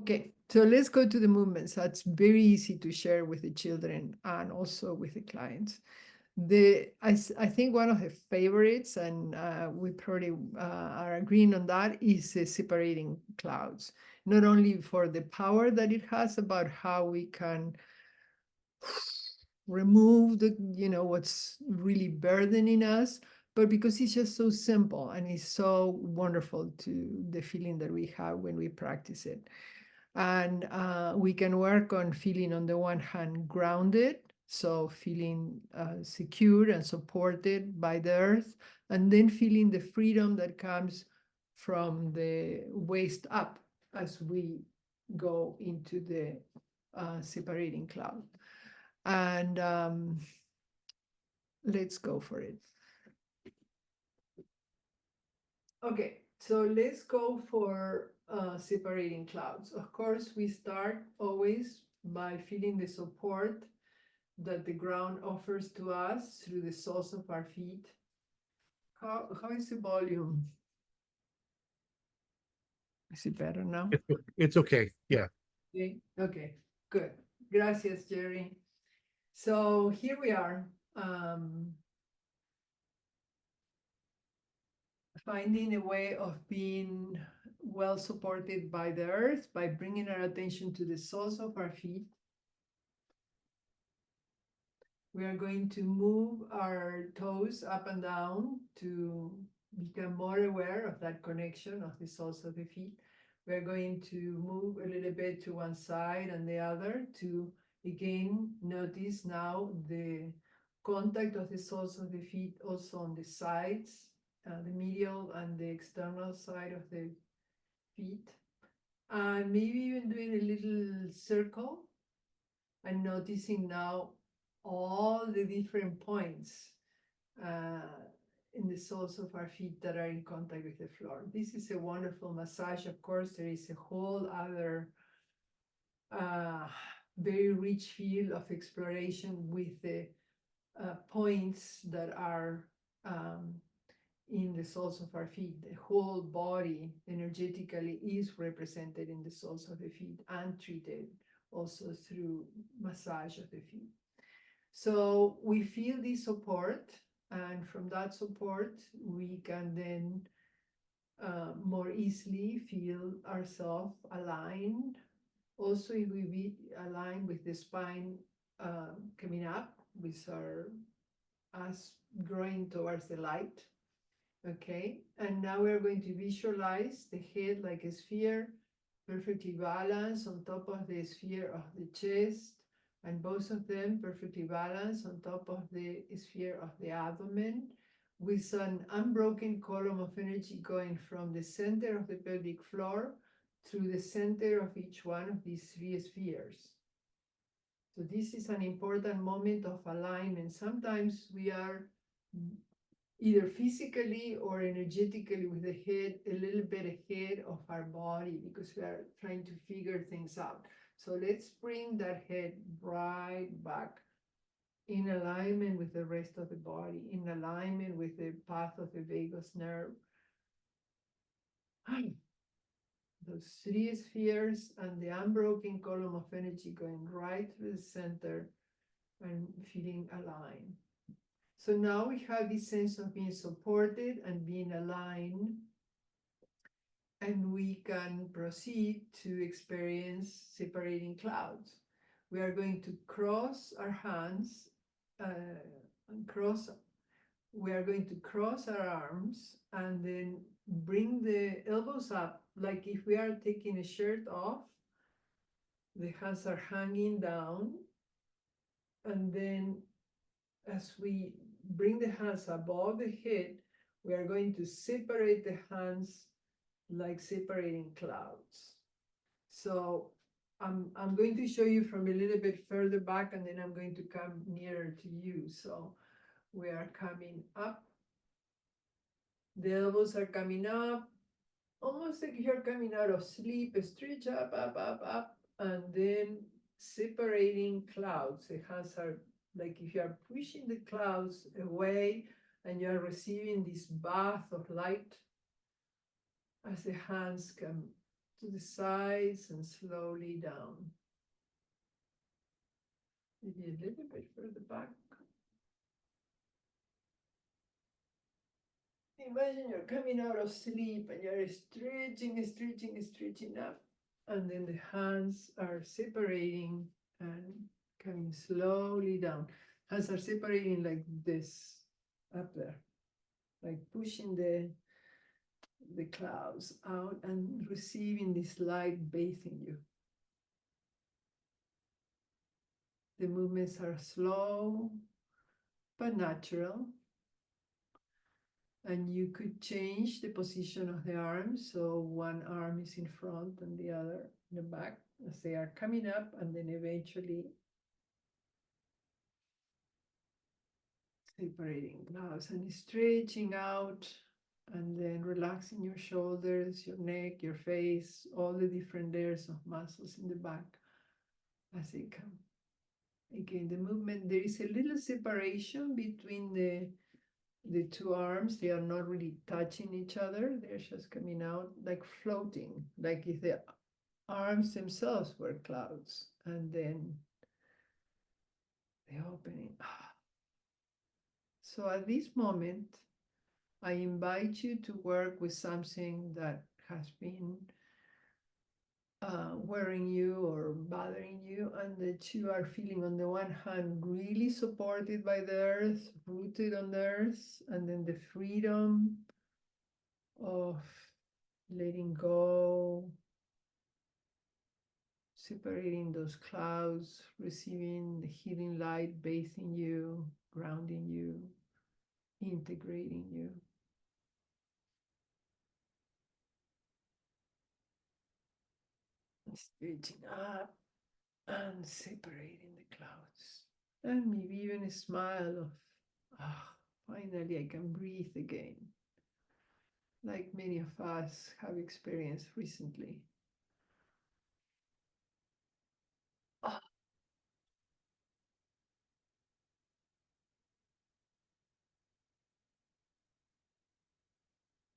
Okay, so let's go to the movements. That's very easy to share with the children and also with the clients. I think one of the favorites, and we probably are agreeing on that, is separating clouds. Not only for the power that it has about how we can remove what's really burdening us, but because it's just so simple and it's so wonderful to the feeling that we have when we practice it. And we can work on feeling, on the one hand, grounded, so feeling secure and supported by the earth, and then feeling the freedom that comes from the waist up as we go into the separating cloud. And let's go for it. Okay, so let's go for separating clouds. Of course, we start always by feeling the support that the ground offers to us through the soles of our feet. How is the volume? Is it better now? It's okay. Yeah. Okay, good. Gracias, Jerry. So here we are. Finding a way of being well supported by the earth by bringing our attention to the soles of our feet. We are going to move our toes up and down to become more aware of that connection of the soles of the feet. We are going to move a little bit to one side and the other to again notice now the contact of the soles of the feet also on the sides, the medial and the external side of the feet. And maybe even doing a little circle and noticing now all the different points in the soles of our feet that are in contact with the floor. This is a wonderful massage. Of course, there is a whole other very rich field of exploration with the points that are in the soles of our feet. The whole body energetically is represented in the soles of the feet and treated also through massage of the feet. So we feel this support, and from that support, we can then more easily feel ourselves aligned. Also, if we be aligned with the spine coming up, with our us growing towards the light. Okay, and now we're going to visualize the head like a sphere, perfectly balanced on top of the sphere of the chest, and both of them perfectly balanced on top of the sphere of the abdomen, with an unbroken column of energy going from the center of the pelvic floor through the center of each one of these three spheres. So this is an important moment of alignment. Sometimes we are either physically or energetically with the head a little bit ahead of our body because we are trying to figure things out. So let's bring that head right back in alignment with the rest of the body, in alignment with the path of the vagus nerve. Those three spheres and the unbroken column of energy going right through the center and feeling aligned. So now we have this sense of being supported and being aligned, and we can proceed to experience separating clouds. We are going to cross our hands and we are going to cross our arms and then bring the elbows up like if we are taking a shirt off. The hands are hanging down, and then as we bring the hands above the head, we are going to separate the hands like separating clouds. So I'm going to show you from a little bit further back, and then I'm going to come nearer to you. So we are coming up. The elbows are coming up, almost like you're coming out of sleep, stretch up, up, up, up, and then separating clouds. The hands are like if you are pushing the clouds away and you are receiving this bath of light as the hands come to the sides and slowly down. Maybe a little bit further back. Imagine you're coming out of sleep and you're stretching up. And then the hands are separating and coming slowly down. Hands are separating like this up there, like pushing the clouds out and receiving this light bathing you. The movements are slow but natural. And you could change the position of the arms. So one arm is in front and the other in the back as they are coming up, and then eventually separating clouds and stretching out, and then relaxing your shoulders, your neck, your face, all the different layers of muscles in the back as they come. Again, the movement, there is a little separation between the two arms. They are not really touching each other. They're just coming out like floating, like if the arms themselves were clouds. And then the opening. So at this moment, I invite you to work with something that has been worrying you or bothering you, and that you are feeling on the one hand really supported by the earth, rooted on the earth, and then the freedom of letting go, separating those clouds, receiving the healing light, bathing you, grounding you, integrating you. Stretching up and separating the clouds. And maybe even a smile of, finally I can breathe again, like many of us have experienced recently. Ah.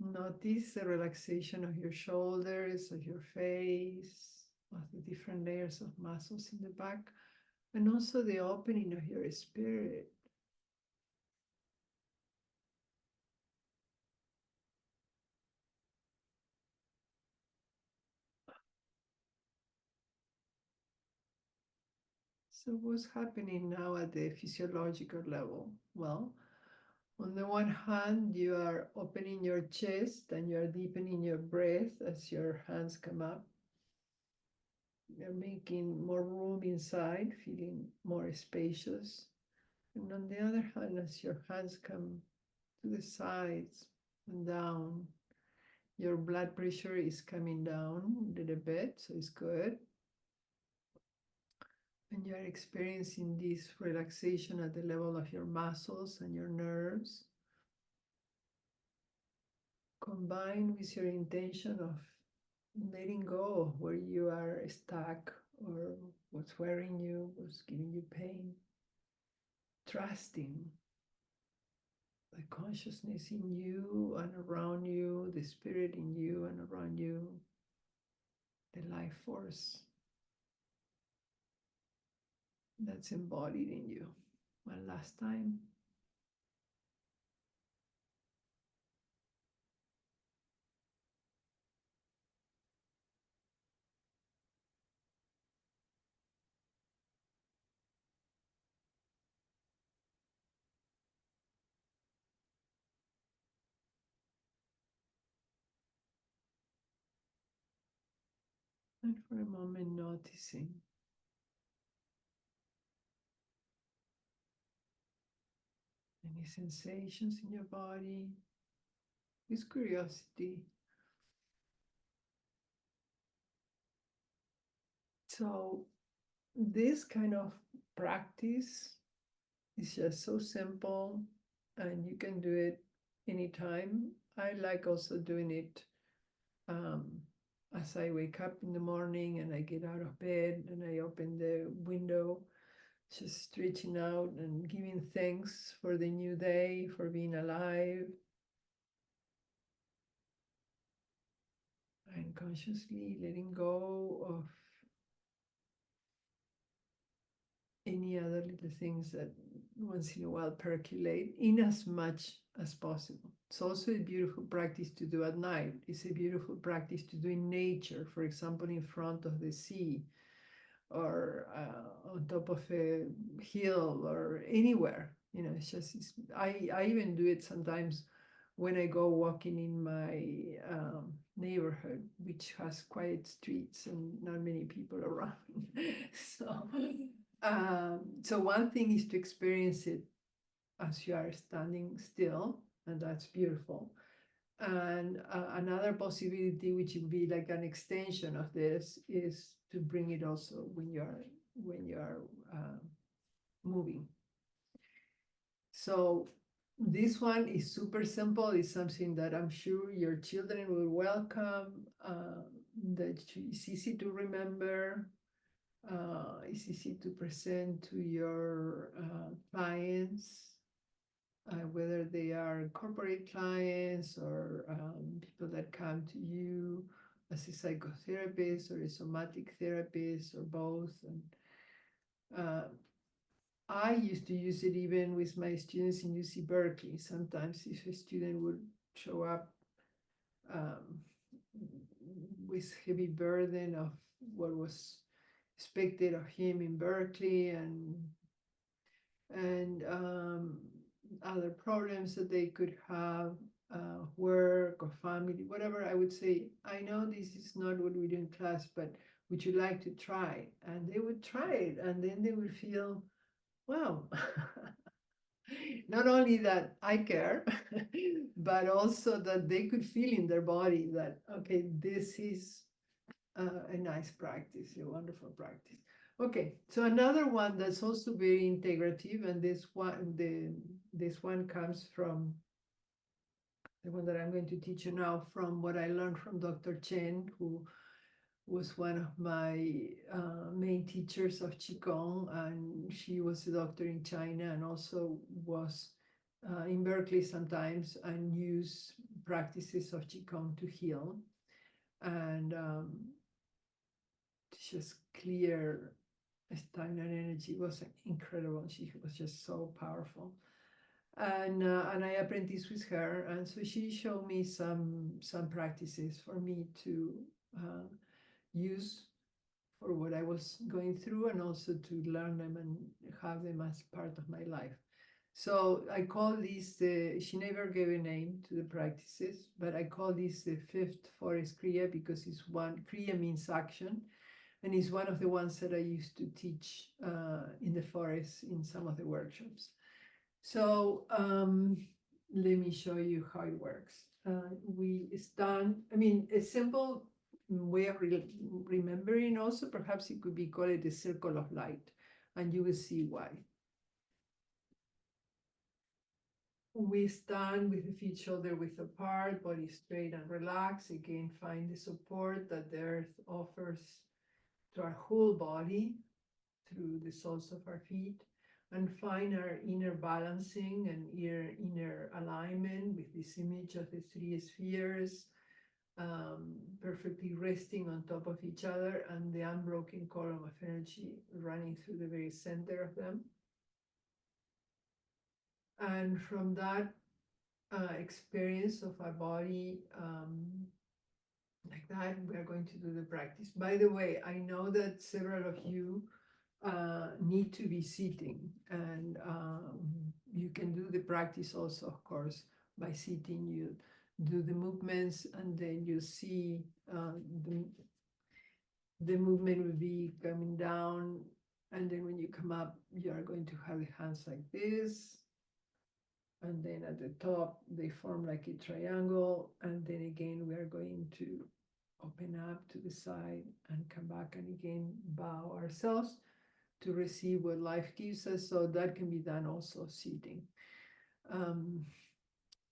Notice the relaxation of your shoulders, of your face, of the different layers of muscles in the back, and also the opening of your spirit. So what's happening now at the physiological level? Well, on the one hand, you are opening your chest and you are deepening your breath as your hands come up. You're making more room inside, feeling more spacious. And on the other hand, as your hands come to the sides and down, your blood pressure is coming down a little bit, so it's good. And you're experiencing this relaxation at the level of your muscles and your nerves, combined with your intention of letting go of where you are stuck or what's worrying you, what's giving you pain. Trusting the consciousness in you and around you, the spirit in you and around you, the life force that's embodied in you. One last time. And for a moment, noticing any sensations in your body with curiosity. So, this kind of practice is just so simple, and you can do it anytime. I like also doing it as I wake up in the morning and I get out of bed and I open the window, just stretching out and giving thanks for the new day, for being alive. And consciously letting go of any other little things that once in a while percolate in as much as possible. It's also a beautiful practice to do at night. It's a beautiful practice to do in nature, for example, in front of the sea or on top of a hill or anywhere. You know, I even do it sometimes when I go walking in my neighborhood, which has quiet streets and not many people around. So, so one thing is to experience it as you are standing still, and that's beautiful. And another possibility, which would be like an extension of this, is to bring it also when you're moving. So this one is super simple. It's something that I'm sure your children will welcome. That it's easy to remember. It's easy to present to your clients, whether they are corporate clients or people that come to you as a psychotherapist or a somatic therapist or both. And I used to use it even with my students in UC Berkeley. Sometimes if a student would show up with heavy burden of what was expected of him in Berkeley and other problems that they could have, work or family, whatever, I would say, I know this is not what we do in class, but would you like to try? And they would try it, and then they would feel, wow, not only that I care, but also that they could feel in their body that, okay, this is a nice practice, a wonderful practice. Okay, so another one that's also very integrative, and this one comes from the one that I'm going to teach you now, from what I learned from Dr. Chen, who was one of my main teachers of Qigong, and she was a doctor in China and also was in Berkeley sometimes and used practices of Qigong to heal. And just clear stagnant energy was incredible. She was just so powerful. And I apprenticed with her, and so she showed me some practices for me to use for what I was going through, and also to learn them and have them as part of my life. So I call this she never gave a name to the practices, but I call this the fifth forest Kriya, because it's one, Kriya means action, and it's one of the ones that I used to teach in the forest in some of the workshops. So let me show you how it works. We stand, I mean, a simple way of remembering also, perhaps it could be called a circle of light, and you will see why. We stand with the feet shoulder width apart, body straight and relaxed. Again, find the support that the earth offers to our whole body through the soles of our feet, and find our inner balancing and inner alignment with this image of the three spheres, perfectly resting on top of each other, and the unbroken column of energy running through the very center of them. And from that experience of our body, like that, we are going to do the practice. By the way, I know that several of you need to be sitting, and you can do the practice also, of course, by sitting. You do the movements, and then you see the movement will be coming down, and then when you come up, you are going to have the hands like this, and then at the top they form like a triangle, and then again we are going to open up to the side and come back, and again bow ourselves to receive what life gives us. So that can be done also sitting.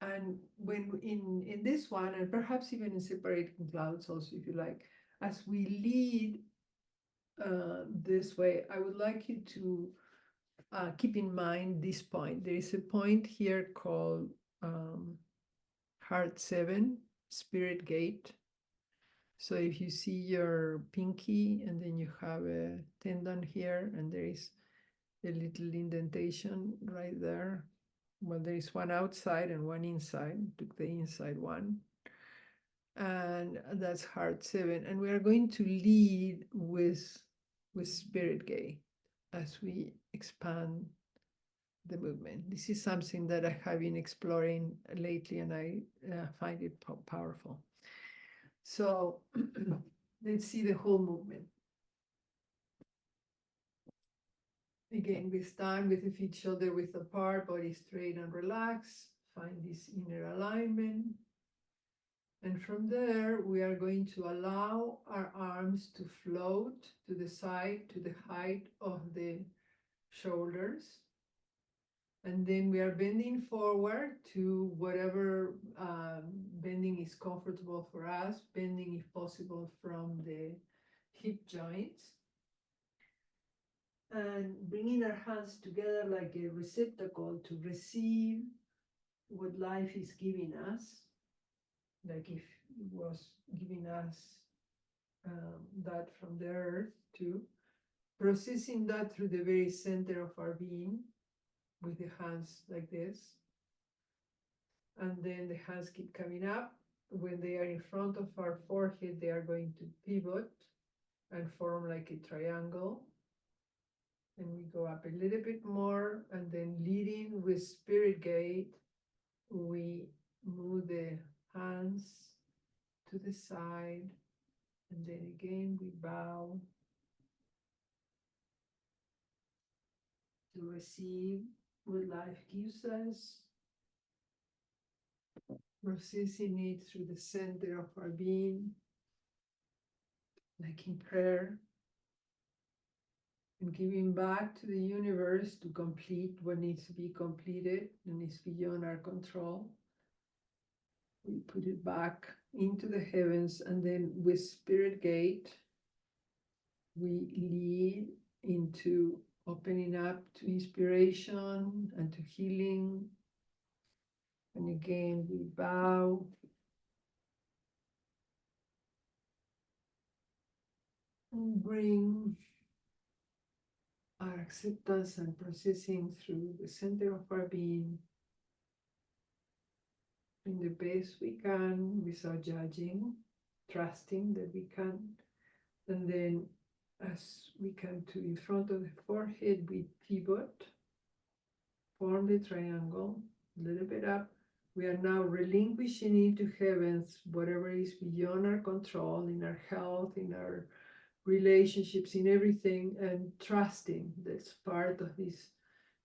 And when in this one, and perhaps even in separating clouds also, if you like, as we lead this way, I would like you to keep in mind this point. There is a point here called Heart 7, Spirit Gate. So if you see your pinky and then you have a tendon here and there is a little indentation right there. Well, there is one outside and one inside. Took the inside one. And that's heart 7. And we are going to lead with spirit gate as we expand the movement. This is something that I have been exploring lately, and I find it powerful. So let's see the whole movement. Again, we stand with the feet shoulder width apart, body straight and relaxed. Find this inner alignment. And from there, we are going to allow our arms to float to the side, to the height of the shoulders. And then we are bending forward to whatever bending is comfortable for us, bending if possible from the hip joints. And bringing our hands together like a receptacle to receive what life is giving us, like if it was giving us that from the earth too, processing that through the very center of our being with the hands like this. And then the hands keep coming up. When they are in front of our forehead, they are going to pivot and form like a triangle. And we go up a little bit more, and then leading with spirit gate, we move the hands to the side, and then again we bow to receive what life gives us, processing it through the center of our being, like in prayer, and giving back to the universe to complete what needs to be completed and is beyond our control. We put it back into the heavens, and then with spirit gate, we lead into opening up to inspiration and to healing. And again, we bow. And bring our acceptance and processing through the center of our being in the best we can without judging, trusting that we can. And then as we come to in front of the forehead, we pivot, form the triangle, a little bit up. We are now relinquishing into heavens whatever is beyond our control, in our health, in our relationships, in everything, and trusting that's part of this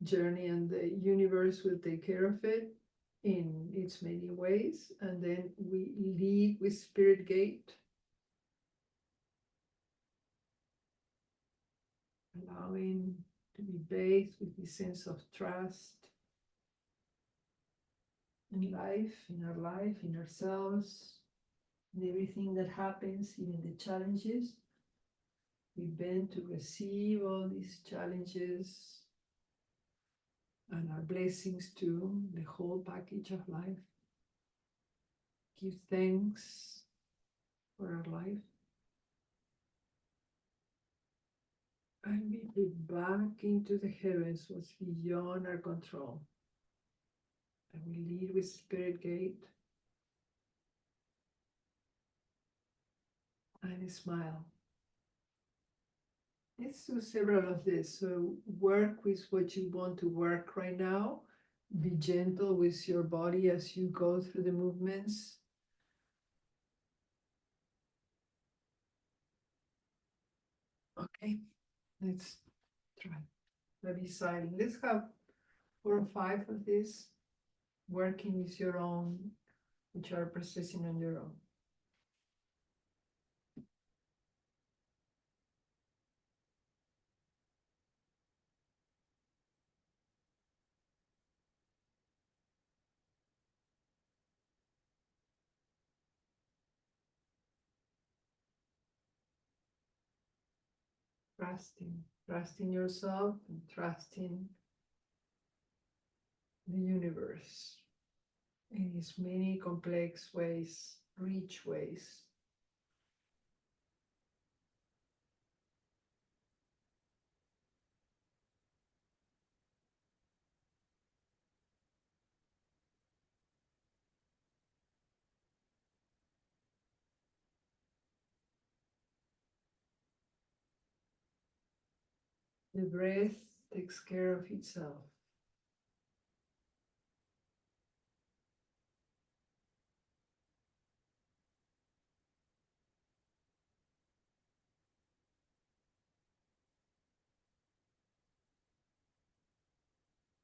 journey, and the universe will take care of it in its many ways. And then we lead with spirit gate, allowing to be bathed with this sense of trust in life, in ourselves, in everything that happens, even the challenges. We bend to receive all these challenges and our blessings too, the whole package of life. Give thanks for our life. And we put back into the heavens what's beyond our control. And we lead with spirit gate and smile. Let's do several of this. So work with what you want to work right now. Be gentle with your body as you go through the movements. Okay, let's try. Let me silent. Let's have 4 or 5 of this, working with your own, which are processing on your own. Trusting yourself and trusting the universe in its many complex ways, rich ways. The breath takes care of itself.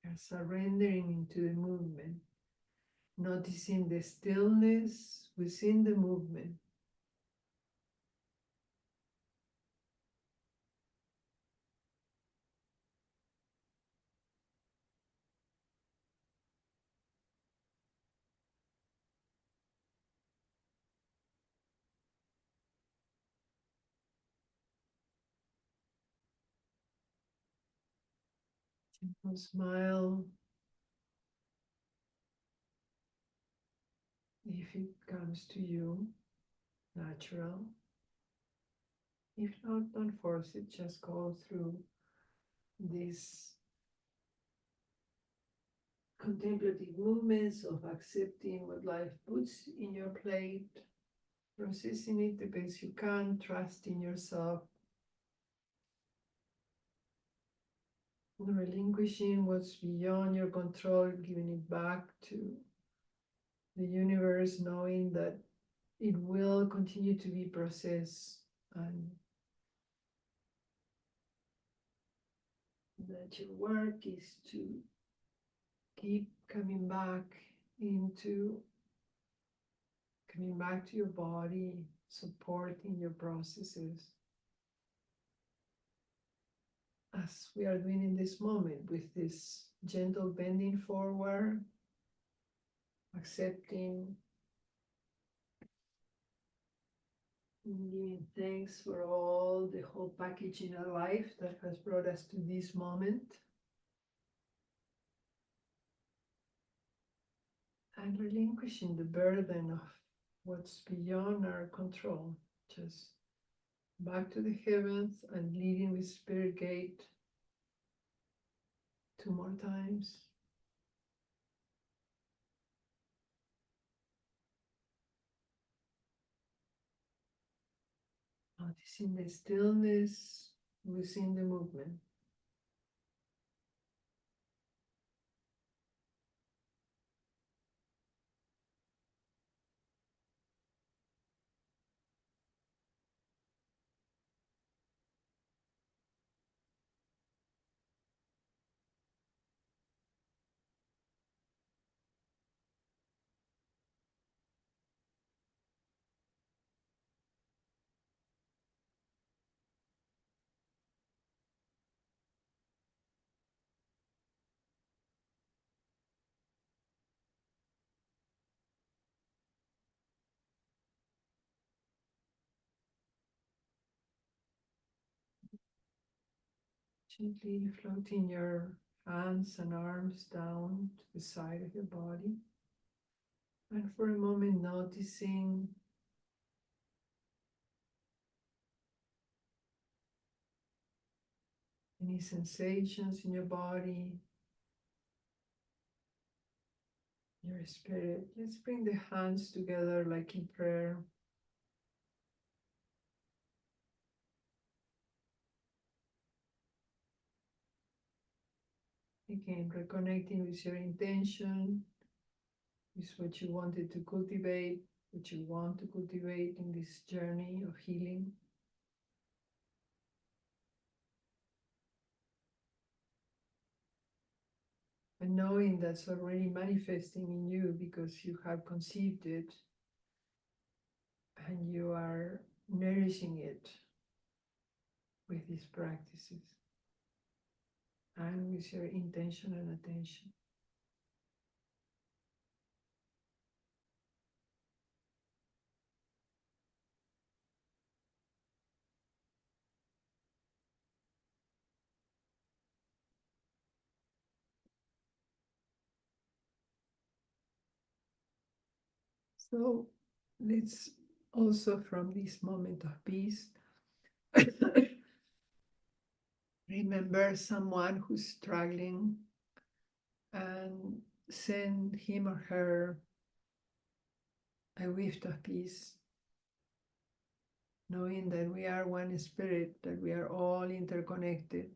You're surrendering into the movement, noticing the stillness within the movement. Simple smile if it comes to you, natural. If not, don't force it, just go through these contemplative movements of accepting what life puts in your plate, processing it the best you can, trusting yourself, relinquishing what's beyond your control, giving it back to the universe, knowing that it will continue to be processed and that your work is to keep coming back to your body, supporting your processes, as we are doing in this moment with this gentle bending forward, accepting, giving thanks for all the whole package in our life that has brought us to this moment, and relinquishing the burden of what's beyond our control. Just back to the heavens and leading with Spirit Gate 2 more times. Noticing the stillness within the movement. Gently floating your hands and arms down to the side of your body. And for a moment, noticing any sensations in your body, your spirit. Let's bring the hands together like in prayer. Again, reconnecting with your intention, with what you wanted to cultivate, what you want to cultivate in this journey of healing. And knowing that's already manifesting in you because you have conceived it and you are nourishing it with these practices and with your intention and attention. So let's also, from this moment of peace, remember someone who's struggling and send him or her a gift of peace, knowing that we are one spirit, that we are all interconnected,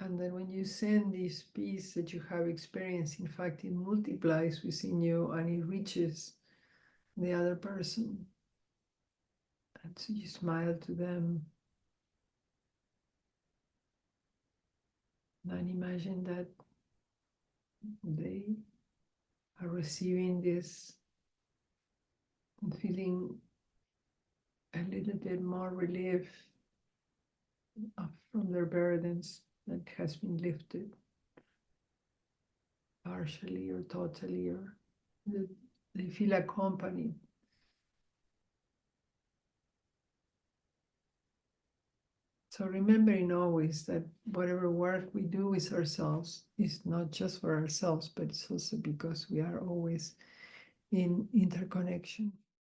And then when you send this peace that you have experienced, in fact, it multiplies within you and it reaches the other person. And so you smile to them and imagine that they are receiving this and feeling a little bit more relief from their burdens that has been lifted partially or totally, or that they feel accompanied. So remembering always that whatever work we do with ourselves is not just for ourselves, but it's also because we are always in interconnection.